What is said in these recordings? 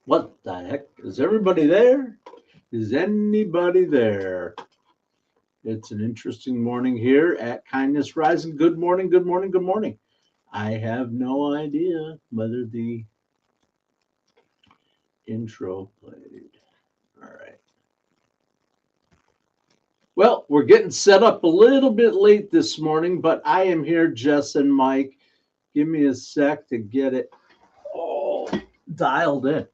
What the heck? Is everybody there? Is anybody there? It's an interesting morning here at Kindness Rising. Good morning, good morning, good morning. I have no idea whether the intro played. All right. Well, we're getting set up a little bit late this morning, but I am here, Jess and Mike. Give me a sec to get it all dialed in.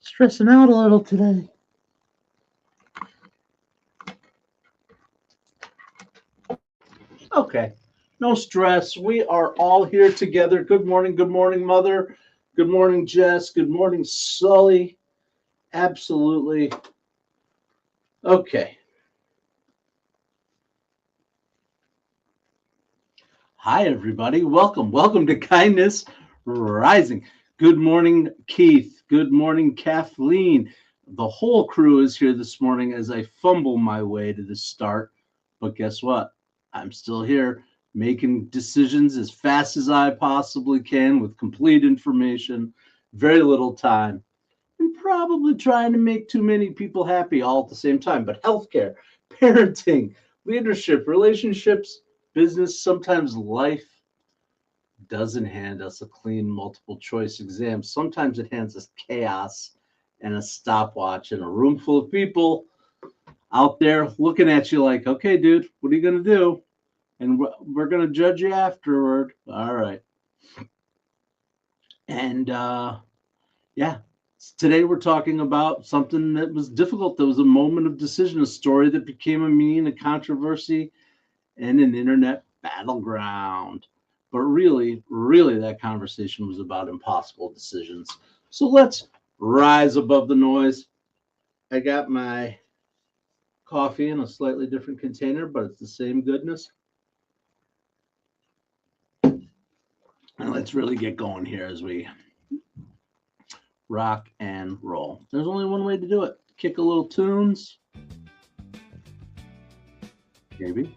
Stressing out a little today. Okay, no stress. We are all here together. Good morning, Mother. Good morning, Jess. Good morning, Sully. Absolutely. Okay. Hi, everybody. Welcome. Welcome to Kindness Rising. Good morning, Keith. Good morning, Kathleen. The whole crew is here this morning as I fumble my way to the start. But guess what? I'm still here making decisions as fast as I possibly can with complete information, very little time, and probably trying to make too many people happy all at the same time. But healthcare, parenting, leadership, relationships, business, sometimes life doesn't hand us a clean multiple choice exam. Sometimes it hands us chaos and a stopwatch in a room full of people out there looking at you like, okay, dude, what are you going to do? And we're going to judge you afterward. All right. And yeah, today we're talking about something that was difficult. There was a moment of decision, a story that became a meme, a controversy, and an internet battleground. But really, that conversation was about impossible decisions. So let's rise above the noise. I got my coffee in a slightly different container, but it's the same goodness. And let's really get going here as we rock and roll. There's only one way to do it. Kick a little tunes. Maybe.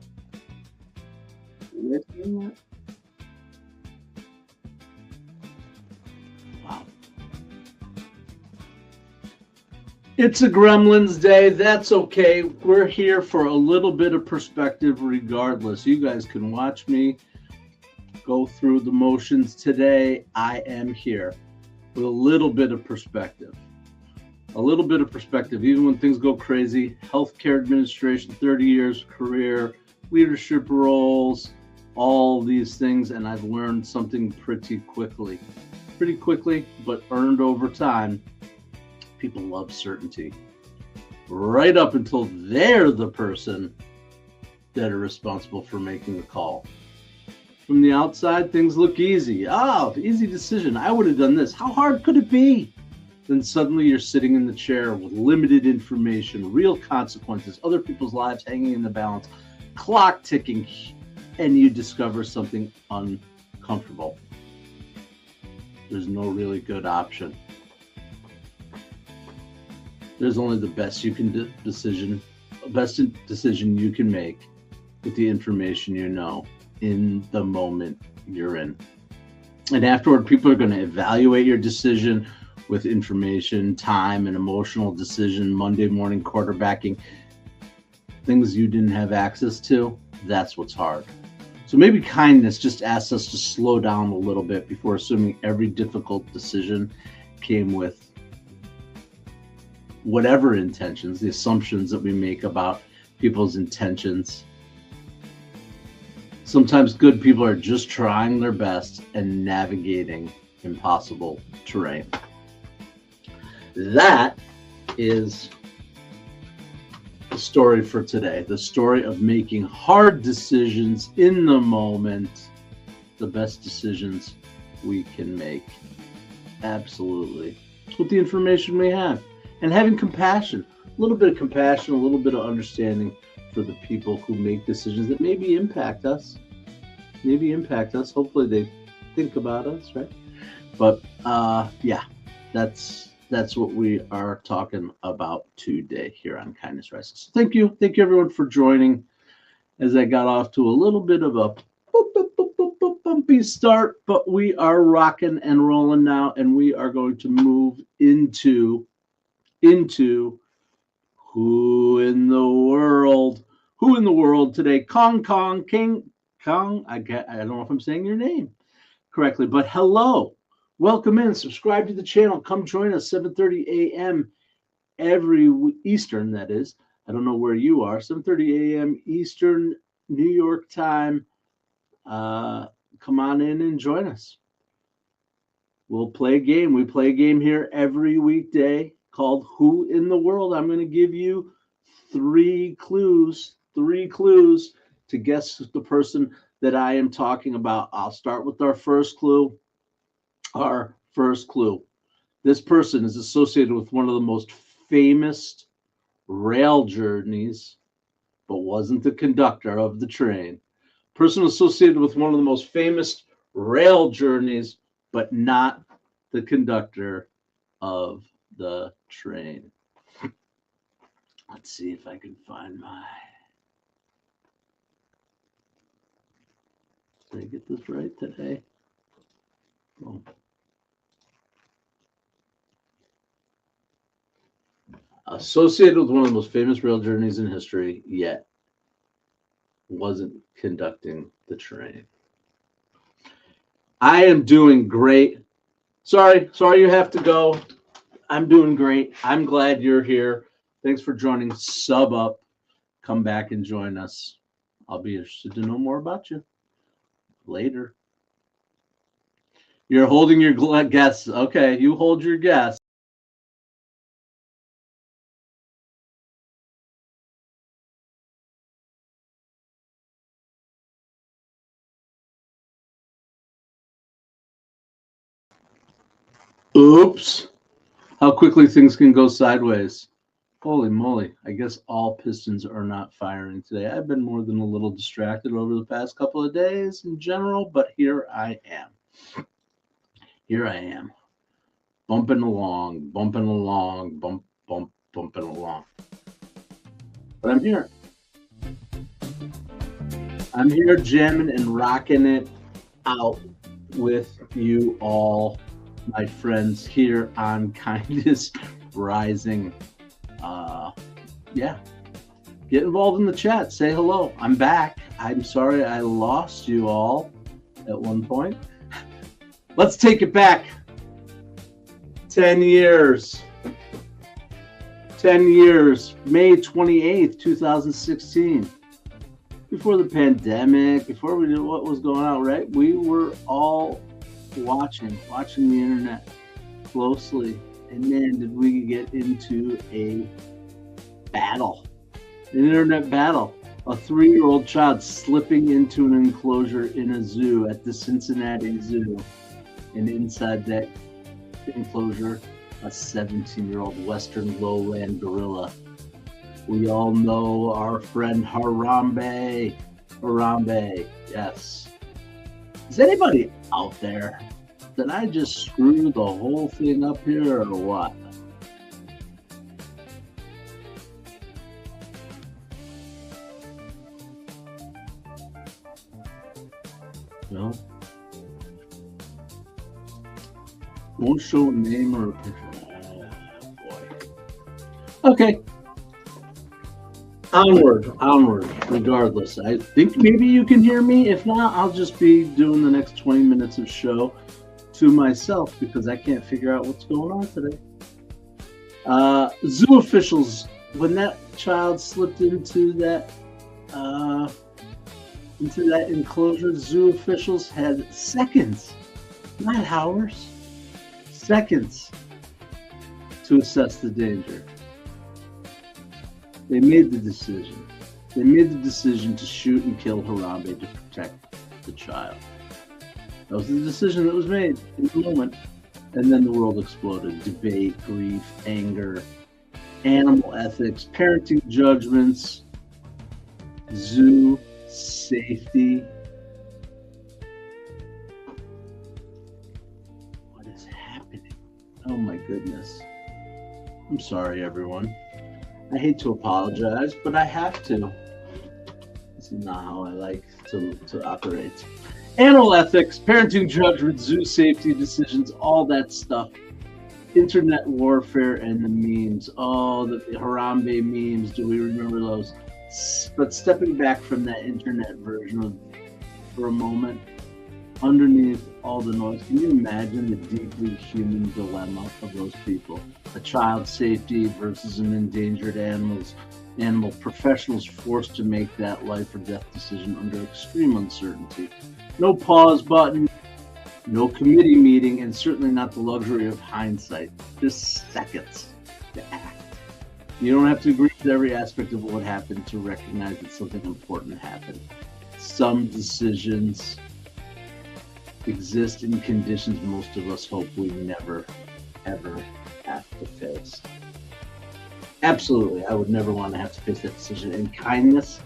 Wow. It's a Gremlins day. That's okay. We're here for a little bit of perspective regardless. You guys can watch me go through the motions today. I am here with a little bit of perspective. A little bit of perspective, even when things go crazy. Healthcare administration, 30 years career, leadership roles, all these things. And I've learned something pretty quickly, but earned over time. People love certainty right up until they're the person that are responsible for making the call. From the outside, things look easy. Oh, easy decision. I would have done this. How hard could it be? Then suddenly you're sitting in the chair with limited information, real consequences, other people's lives hanging in the balance, clock ticking, and you discover something uncomfortable. There's no really good option. There's only the best decision you can make with the information you know in the moment you're in. And afterward, people are going to evaluate your decision with information, time, and emotional decision, Monday morning quarterbacking, things you didn't have access to. That's what's hard. So maybe kindness just asks us to slow down a little bit before assuming every difficult decision came with whatever intentions, the assumptions that we make about people's intentions. Sometimes good people are just trying their best and navigating impossible terrain. That is the story for today. The story of making hard decisions in the moment, the best decisions we can make. Absolutely. With the information we have. And having compassion, a little bit of compassion, a little bit of understanding for the people who make decisions that maybe impact us. Hopefully they think about us, right? But yeah, that's what we are talking about today here on Kindness Rising. So thank you everyone for joining. As I got off to a little bit of a bumpy bumpy start, but we are rocking and rolling now, and we are going to move into who in the world? Who in the world today? King Kong. I don't know if I'm saying your name correctly, but hello. Welcome in. Subscribe to the channel. Come join us 7:30 a.m. every Eastern, that is. I don't know where you are. 7:30 a.m. Eastern, New York time. Come on in and join us. We'll play a game. We play a game here every weekday called Who in the World? I'm going to give you three clues to guess the person that I am talking about. I'll start with our first clue. This person is associated with one of the most famous rail journeys, but wasn't the conductor of the train. Person associated with one of the most famous rail journeys, but not the conductor of the train. Let's see if I can find my... Did I get this right today? Oh. Associated with one of the most famous rail journeys in history, yet wasn't conducting the train. I am doing great. Sorry you have to go. I'm doing great. I'm glad you're here. Thanks for joining. Sub up. Come back and join us. I'll be interested to know more about you later. You're holding your guess. Okay, you hold your guess. Oops. How quickly things can go sideways. Holy moly. I guess all pistons are not firing today. I've been more than a little distracted over the past couple of days in general, but here I am. Bumping along. Bumping along. But I'm here. I'm here jamming and rocking it out with you all, my friends, here on Kindness Rising. Yeah. Get involved in the chat. Say hello. I'm back. I'm sorry I lost you all at one point. Let's take it back. 10 years. 10 years. May 28th, 2016. Before the pandemic, before we knew what was going on, right? We were all watching the internet closely. And man, did we get into an internet battle. A 3-year-old child slipping into an enclosure in a zoo at the Cincinnati Zoo. And inside that enclosure, a 17-year-old Western lowland gorilla. We all know our friend Harambe. Yes. Is anybody out there? Did I just screw the whole thing up here or what? No. Won't show a name or a picture. Oh, boy. Okay. Onward, regardless. I think maybe you can hear me. If not, I'll just be doing the next 20 minutes of show to myself because I can't figure out what's going on today. Zoo officials, when that child slipped into that enclosure, zoo officials had seconds, not hours, seconds to assess the danger. They made the decision. To shoot and kill Harambe to protect the child. That was the decision that was made in the moment. And then the world exploded. Debate, grief, anger, animal ethics, parenting judgments, zoo safety. What is happening? Oh my goodness. I'm sorry, everyone. I hate to apologize, but I have to. This is not how I like to operate. Animal ethics, parenting judgment, zoo safety decisions, all that stuff. Internet warfare and the memes. Oh, the Harambe memes. Do we remember those? But stepping back from that internet version of for a moment, underneath all the noise, can you imagine the deeply human dilemma of those people? A child's safety versus an endangered animal. Professionals forced to make that life or death decision under extreme uncertainty. No pause button, no committee meeting, and certainly not the luxury of hindsight. Just seconds to act. You don't have to agree with every aspect of what happened to recognize that something important happened. Some decisions exist in conditions most of us hope we never, ever have to face. Absolutely, I would never want to have to face that decision. And kindness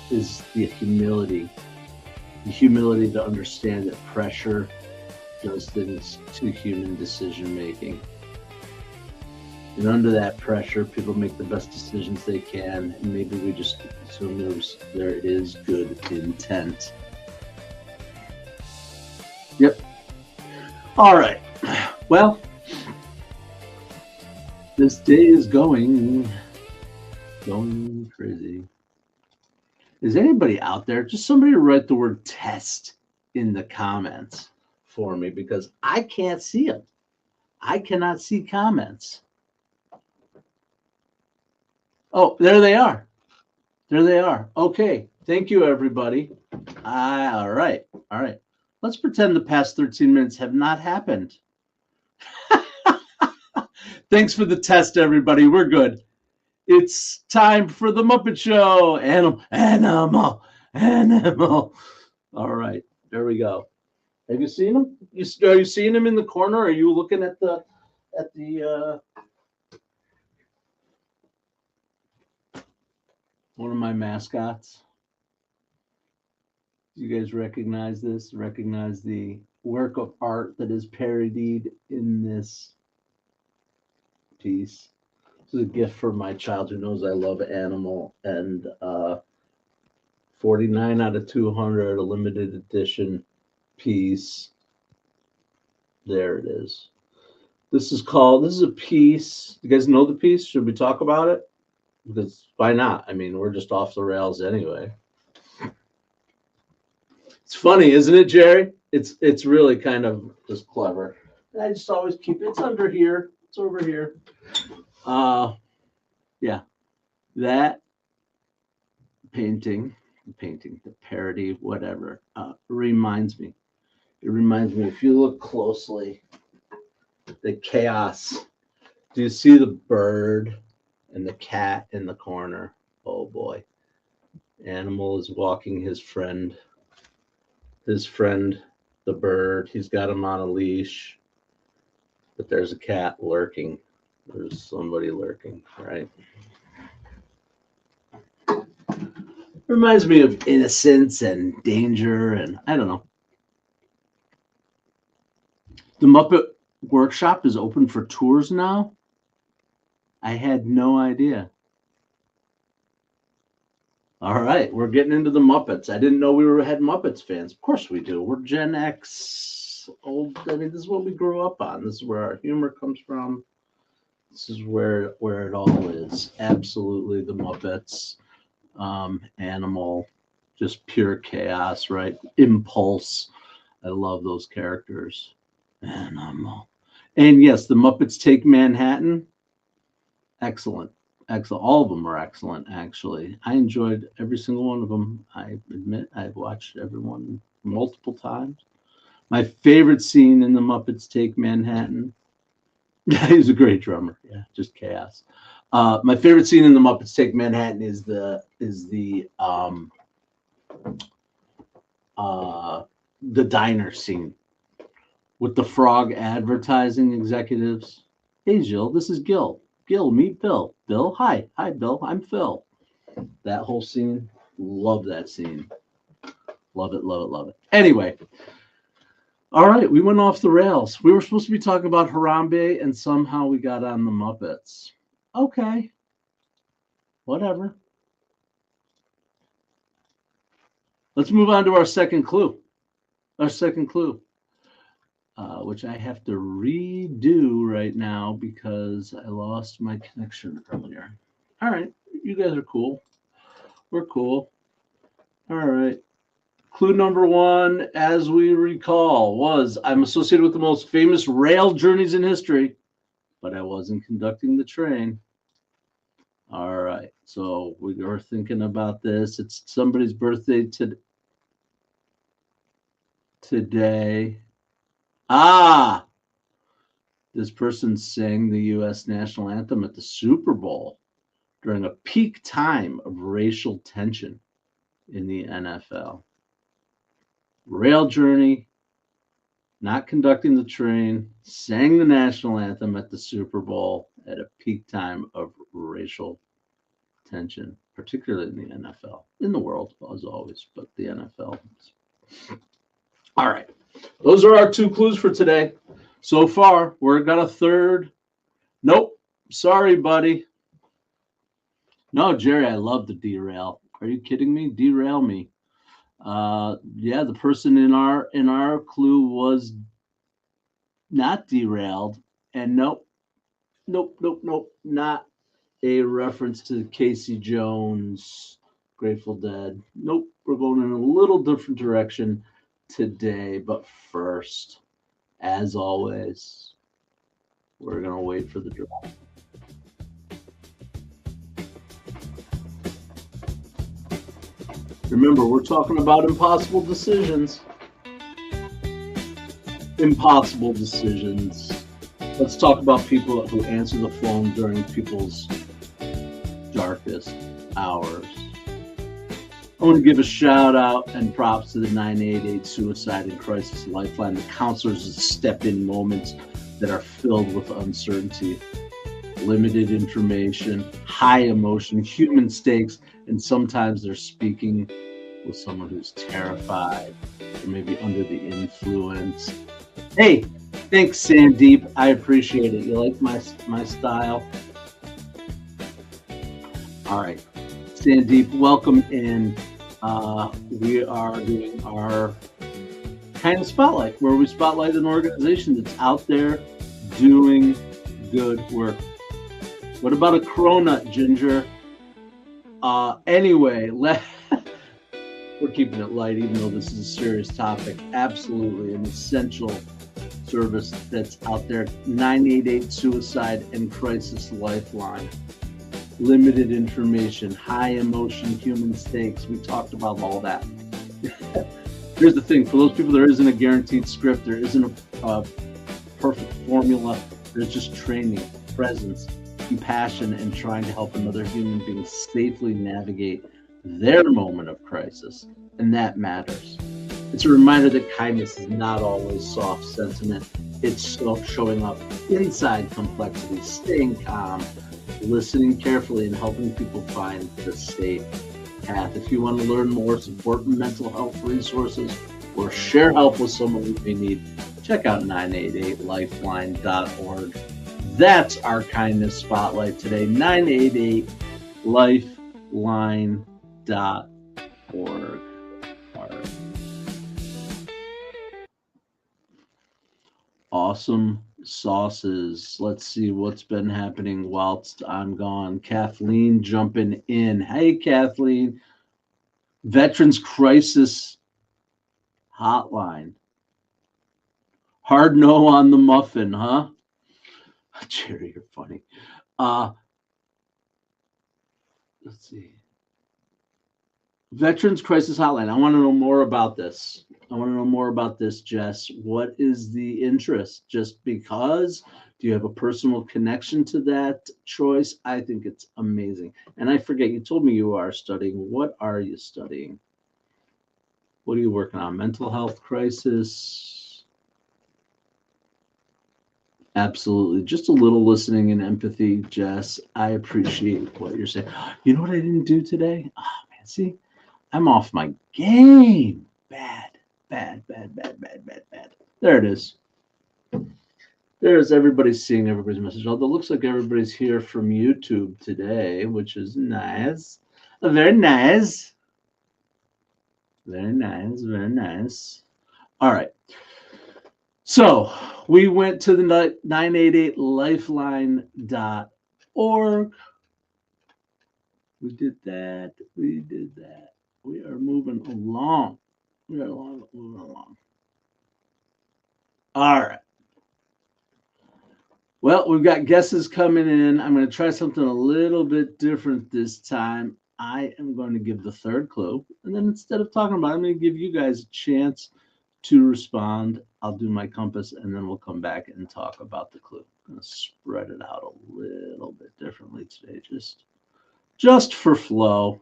is the humility to understand that pressure does things to human decision making. And under that pressure, people make the best decisions they can, and maybe we just assume there is good intent. Yep. All right. Well, this day is going crazy. Is anybody out there? Just somebody write the word test in the comments for me, because I can't see them. I cannot see comments. Oh, there they are. There they are. Okay. Thank you, everybody. All right. Let's pretend the past 13 minutes have not happened. Thanks for the test, everybody. We're good. It's time for the Muppet Show. Animal. All right. There we go. Have you seen him? Are you seeing him in the corner? Are you looking at the one of my mascots? Do you guys recognize this? Recognize the work of art that is parodied in this piece? This is a gift for my child who knows I love animal, and 49 out of 200, a limited edition piece. There it is. This is a piece. You guys know the piece? Should we talk about it? Because why not? I mean, we're just off the rails anyway. It's funny, isn't it, Jerry? It's really kind of just clever. I just always keep it's under here. It's over here. Yeah, that painting, the parody, whatever, reminds me. It reminds me, if you look closely, the chaos. Do you see the bird and the cat in the corner? Oh boy. Animal is walking his friend, the bird. He's got him on a leash, but there's a cat lurking. There's somebody lurking, right? Reminds me of innocence and danger, and I don't know. The Muppet Workshop is open for tours now. I had no idea. All right, we're getting into the Muppets. I didn't know we had Muppets fans. Of course we do. We're Gen X old. I mean, this is what we grew up on. This is where our humor comes from. This is where it all is. Absolutely, the Muppets. Animal, just pure chaos, right? Impulse. I love those characters. Animal. And yes, the Muppets Take Manhattan. Excellent. All of them are excellent, actually. I enjoyed every single one of them. I admit I've watched everyone multiple times. My favorite scene in the Muppets Take Manhattan. He's a great drummer. Yeah, just chaos. My favorite scene in the Muppets Take Manhattan is the diner scene with the frog advertising executives. Hey, Jill, this is Gil. Gil, meet Bill. Bill, hi, Bill. I'm Phil. That whole scene, love that scene. Love it. Anyway, all right, we went off the rails. We were supposed to be talking about Harambe, and somehow we got on the Muppets. Okay, whatever. Let's move on to our second clue. Our second clue, which I have to redo right now because I lost my connection earlier. All right, you guys are cool. We're cool. All right. Clue number one, as we recall, was I'm associated with the most famous rail journeys in history, but I wasn't conducting the train. All right. So we were thinking about this. It's somebody's birthday today. Ah, this person sang the U.S. national anthem at the Super Bowl during a peak time of racial tension in the NFL. Rail journey, not conducting the train, sang the national anthem at the Super Bowl at a peak time of racial tension, particularly in the NFL, in the world as always, but the NFL. All right, those are our two clues for today. So far, we've got a third. Nope, sorry, buddy. No, Jerry, I love the derail. Are you kidding me? Derail me. Yeah, the person in our clue was not derailed, and nope, not a reference to Casey Jones, Grateful Dead. Nope, we're going in a little different direction today. But first, as always, we're gonna wait for the draw. Remember, we're talking about impossible decisions. Impossible decisions. Let's talk about people who answer the phone during people's darkest hours. I want to give a shout out and props to the 988 Suicide and Crisis Lifeline, the counselors that step in moments that are filled with uncertainty, limited information, high emotion, human stakes, and sometimes they're speaking with someone who's terrified or maybe under the influence. Hey, thanks, Sandeep. I appreciate it. You like my style? All right, Sandeep, welcome in. We are doing our kind of spotlight, where we spotlight an organization that's out there doing good work. What about a cronut, Ginger? Anyway, we're keeping it light, even though this is a serious topic. Absolutely an essential service that's out there. 988 Suicide and Crisis Lifeline. Limited information, high emotion, human stakes. We talked about all that. Here's the thing. For those people, there isn't a guaranteed script. There isn't a perfect formula. There's just training, presence, compassion, and trying to help another human being safely navigate their moment of crisis. And that matters. It's a reminder that kindness is not always soft sentiment. It's showing up inside complexity, staying calm, listening carefully, and helping people find the safe path. If you want to learn more, support mental health resources, or share help with someone who may need, check out 988lifeline.org. That's our kindness spotlight today. 988lifeline.org. Awesome sauces. Let's see what's been happening whilst I'm gone. Kathleen jumping in. Hey, Kathleen. Veterans Crisis Hotline. Hard no on the muffin, huh? Jerry, you're funny. Let's see. Veterans Crisis Hotline. I want to know more about this. Jess. What is the interest? Just because? Do you have a personal connection to that choice? I think it's amazing. And I forget, you told me you are studying. What are you studying? What are you working on? Mental health crisis? Absolutely. Just a little listening and empathy, Jess. I appreciate what you're saying. You know what I didn't do today? Oh, man, see? I'm off my game. Bad. There it is. There's everybody's seeing everybody's message. Although it looks like everybody's here from YouTube today, which is nice. Very nice. All right. So we went to the 988lifeline.org. We did that. We did that. We are moving along. We are moving along. All right. Well, we've got guesses coming in. I'm going to try something a little bit different this time. I am going to give the third clue. And then instead of talking about it, I'm going to give you guys a chance to respond. I'll do my compass, and then we'll come back and talk about the clue. I'm going to spread it out a little bit differently today, just for flow.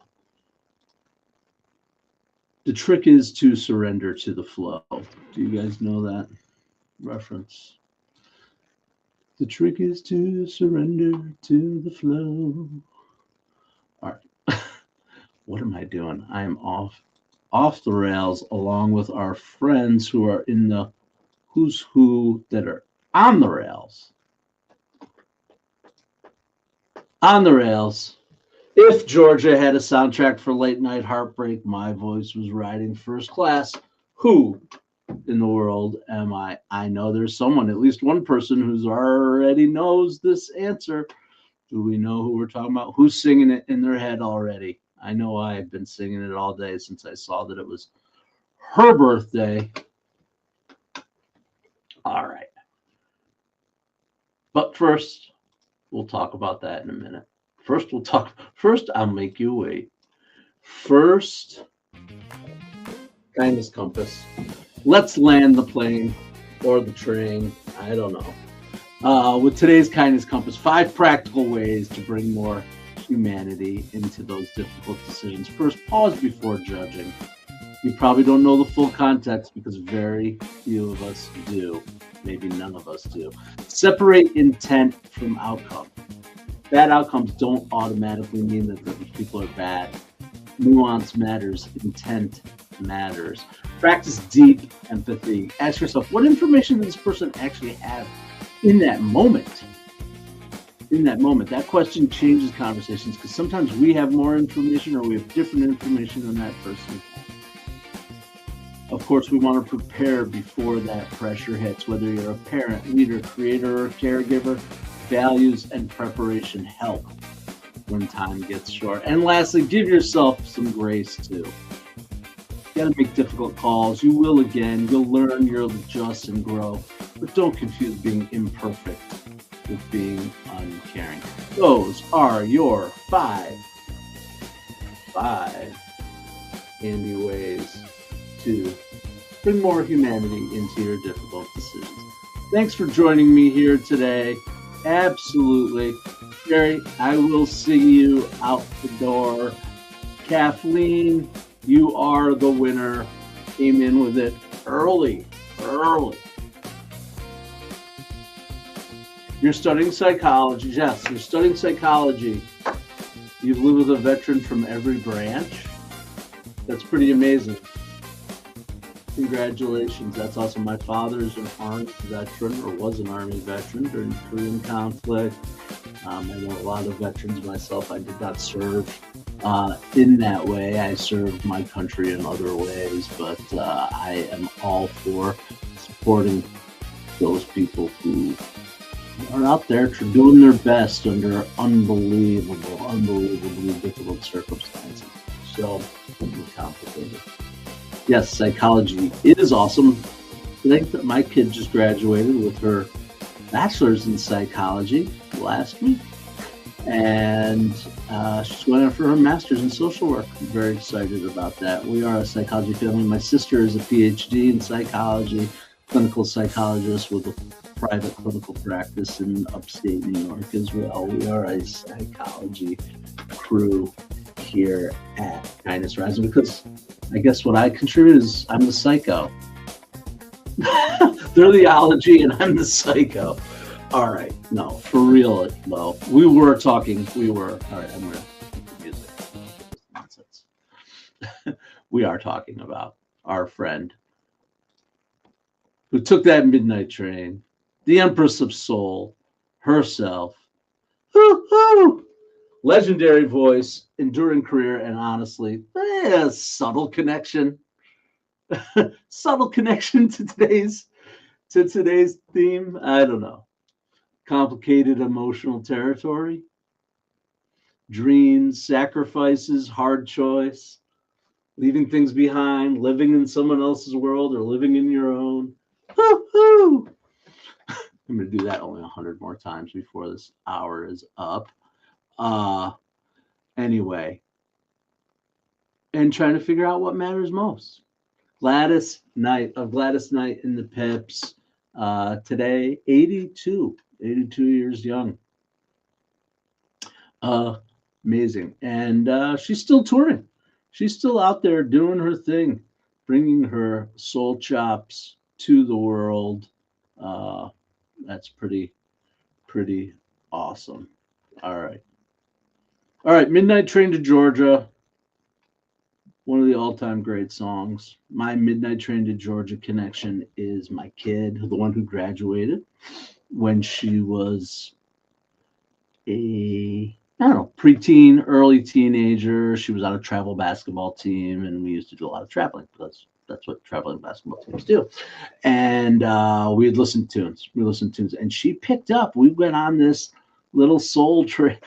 The trick is to surrender to the flow. Do you guys know that reference? The trick is to surrender to the flow. All right. What am I doing? I am off the rails along with our friends who are in the who's who that are on the rails. On the rails. If Georgia had a soundtrack for late night heartbreak, my voice was riding first class. Who in the world am I? I know there's someone, at least one person who's already knows this answer. Do we know who we're talking about? Who's singing it in their head already? I know I've been singing it all day since I saw that it was her birthday. All right. But first, we'll talk about that in a minute. First, I'll make you wait. First, kindness compass. Let's land the plane or the train. I don't know. With today's kindness compass, 5 practical ways to bring more humanity into those difficult decisions. First, pause before judging. You probably don't know the full context because very few of us do. Maybe none of us do. Separate intent from outcome. Bad outcomes don't automatically mean that the people are bad. Nuance matters. Intent matters. Practice deep empathy. Ask yourself, what information does this person actually have in that moment? In that moment. That question changes conversations because sometimes we have more information or we have different information than that person. Of course, we want to prepare before that pressure hits, whether you're a parent, leader, creator, or caregiver. Values and preparation help when time gets short. And lastly, give yourself some grace too. You got to make difficult calls. You will again. You'll learn, you'll adjust and grow. But don't confuse being imperfect with being uncaring. Those are your five handy ways to bring more humanity into your difficult decisions. Thanks for joining me here today. Absolutely. Sherry, I will see you out the door. Kathleen, you are the winner. Came in with it early. You're studying psychology. Yes, you're studying psychology. You've lived with a veteran from every branch. That's pretty amazing. Congratulations. That's awesome. My father is an Army veteran, or was an Army veteran during the Korean conflict. I know a lot of veterans myself. I did not serve in that way. I served my country in other ways, but I am all for supporting those people who are out there doing their best under unbelievably difficult circumstances. So complicated. Yes, psychology is awesome. I think that my kid just graduated with her bachelor's in psychology last week, and she's going after her master's in social work. I'm very excited about that. We are a psychology family. My sister is a PhD in psychology, clinical psychologist with a private clinical practice in upstate New York as well. We are a psychology crew here at Kindness Rising because I guess what I contribute is I'm the psycho. They're the ology and I'm the psycho. All right. No, for real, though. We were. All right, I'm going to put music. Nonsense. We are talking about our friend who took that midnight train, the Empress of Soul herself. Woo-hoo! Legendary voice, enduring career, and honestly, a subtle connection Subtle connection to today's theme. I don't know. Complicated emotional territory. Dreams, sacrifices, hard choice, leaving things behind, living in someone else's world or living in your own. Woo-hoo! I'm going to do that only 100 more times before this hour is up. Anyway, and trying to figure out what matters most. Gladys Knight in the Pips. Today, 82 years young. Amazing. And she's still touring. She's still out there doing her thing, bringing her soul chops to the world. That's pretty awesome. All right. Midnight Train to Georgia. One of the all-time great songs. My Midnight Train to Georgia connection is my kid, the one who graduated when she was preteen, early teenager. She was on a travel basketball team, and we used to do a lot of traveling because that's what traveling basketball teams do. And we'd listen to tunes. And she picked up. We went on this little soul train.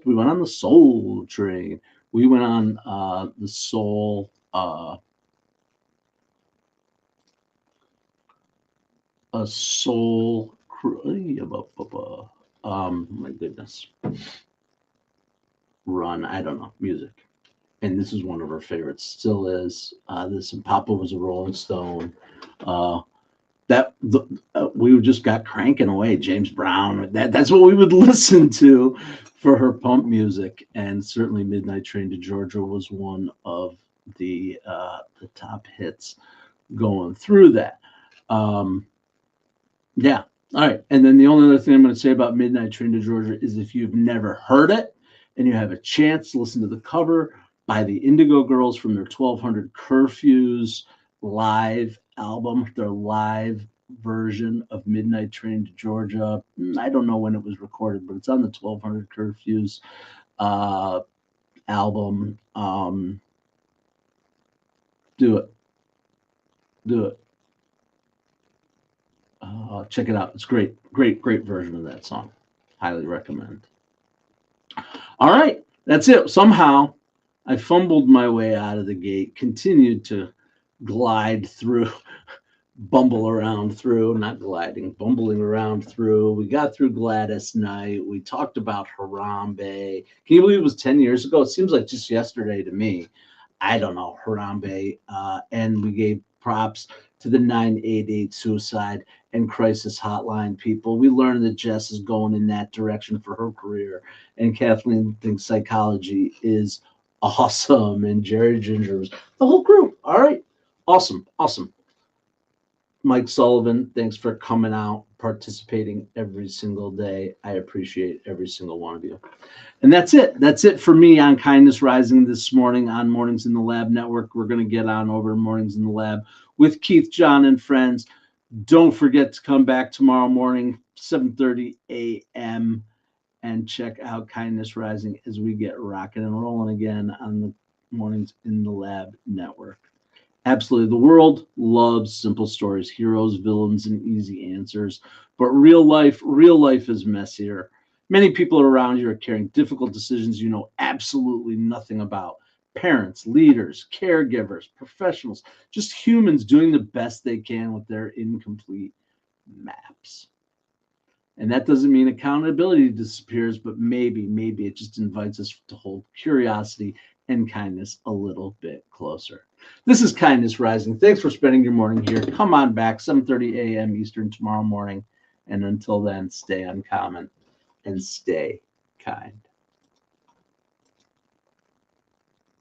We went on the soul train. We went on the soul. A soul. My goodness. Run. I don't know. Music. And this is one of her favorites. Still is. This Papa Was a Rolling Stone. We just got cranking away. James Brown. That's what we would listen to for her pump music. And certainly Midnight Train to Georgia was one of the top hits going through that. Yeah. All right. And then the only other thing I'm going to say about Midnight Train to Georgia is if you've never heard it and you have a chance to listen to the cover by the Indigo Girls from their 1200 Curfews live album, their live version of Midnight Train to Georgia. I don't know when it was recorded, but it's on the 1200 Curfews album. Do it. Check it out. It's great version of that song. Highly recommend. All right, that's it. Somehow I fumbled my way out of the gate, continued to glide through, bumbling around through. We got through Gladys Knight. We talked about Harambe. Can you believe it was 10 years ago? It seems like just yesterday to me. I don't know, Harambe. And we gave props to the 988 suicide and crisis hotline people. We learned that Jess is going in that direction for her career. And Kathleen thinks psychology is awesome. And Jerry Ginger was the whole crew. All right. Awesome. Mike Sullivan, thanks for coming out, participating every single day. I appreciate every single one of you. And that's it. That's it for me on Kindness Rising this morning on Mornings in the Lab Network. We're going to get on over to Mornings in the Lab with Keith, John, and friends. Don't forget to come back tomorrow morning, 7:30 a.m., and check out Kindness Rising as we get rocking and rolling again on the Mornings in the Lab Network. Absolutely. The world loves simple stories, heroes, villains, and easy answers. But real life is messier. Many people around you are carrying difficult decisions you know absolutely nothing about. Parents, leaders, caregivers, professionals, just humans doing the best they can with their incomplete maps. And that doesn't mean accountability disappears, but maybe it just invites us to hold curiosity and kindness a little bit closer. This is Kindness Rising. Thanks for spending your morning here. Come on back, 7:30 a.m. Eastern tomorrow morning. And until then, stay uncommon and stay kind.